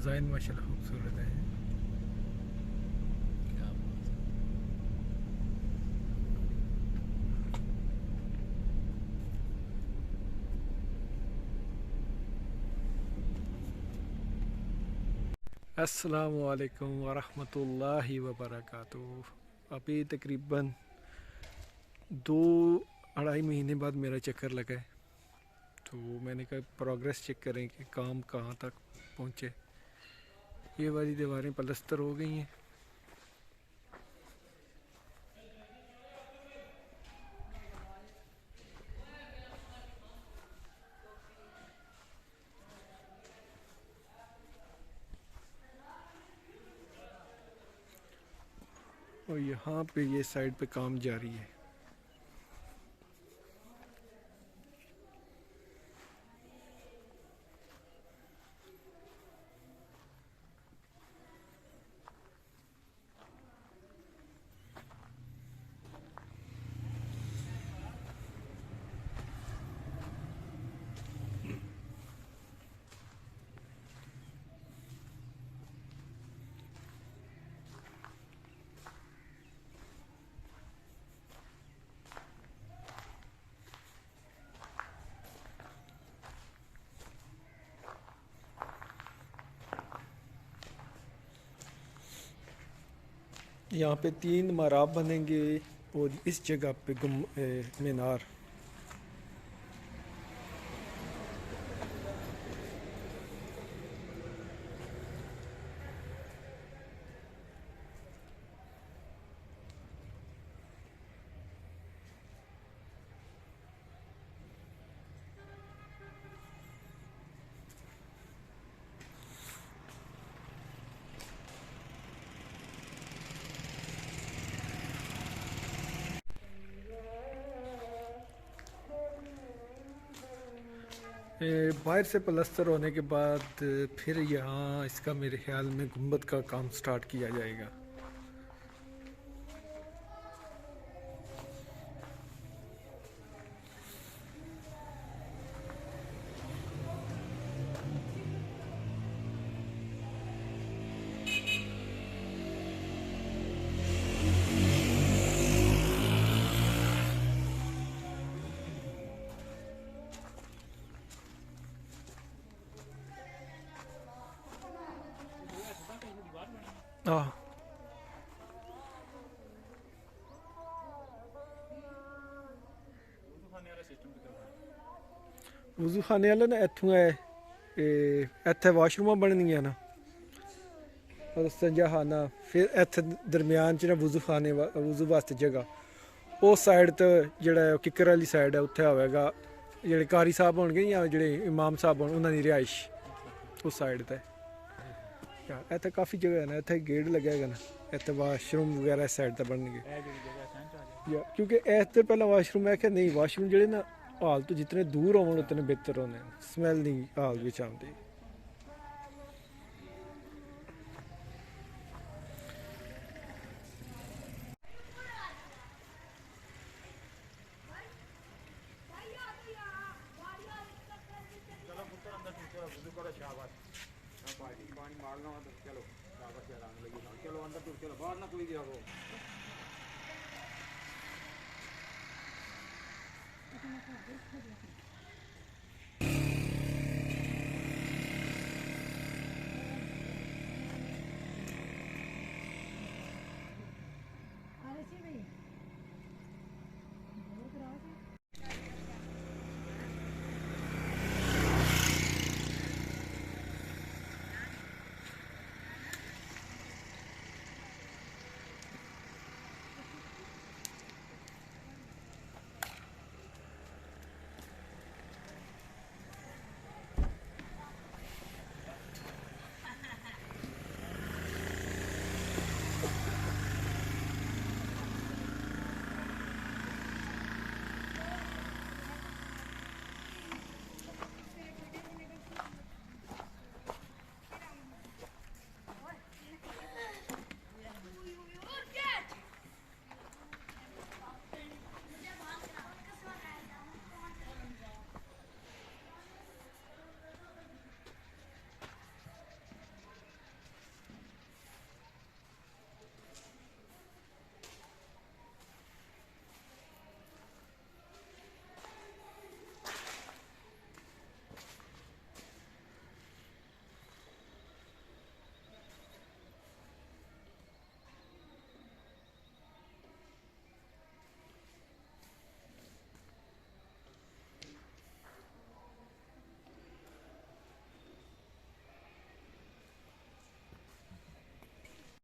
Design माशाल्लाह खूबसूरत है। क्या बात है। अस्सलामु अलैकुम वरहमतुल्लाहि वबरकातुहू। अभी तकरीबन 2 अढ़ाई महीने बाद मेरा चक्कर लगा है, तो मैंने कहा प्रोग्रेस चेक करें कि काम कहाँ तक पहुँचे। ये वाली दीवारें पलस्तर हो गई हैं। और यहाँ पे ये साइड पे काम जारी है। यहाँ पे 3 मराब बनेंगे और इस जगह पे मीनार। बाहर से प्लस्तर होने के बाद फिर यहाँ इसका मेरे ख्याल में गुंबद का काम स्टार्ट किया जाएगा। हाँ, वज़ू खाने वाला ना इत्थों है। इत्थे वाशरूम बननियां ना और संजा खाना, फिर इत्थे दरम्यान च ना वज़ू वास्ते जगह। उस साइड तो जेह्ड़ा किकर वाली साइड है उत्थे होवेगा जेह्ड़े कारी साहब होणगे या जेह्ड़े इमाम साहब होण उन्हां दी रिहाइश उस साइड ते। इत्थे काफ़ी जगह है ना, इत्थे गेट लग्या है ना, इत्थे वाशरूम वगैरह इस साइड ते बनणगे। क्योंकि इस तो पहला वाशरूम है कि नहीं, वाशरूम जेह्ड़े ना हाल तो जितने दूर होवन उतने बेहतर होने, स्मैल नहीं हाल बिच आंदी। पानी मारना हो तो चलो शाबाश रंग लगी चलो अंदर तो चलो बाहर ना कोई गया वो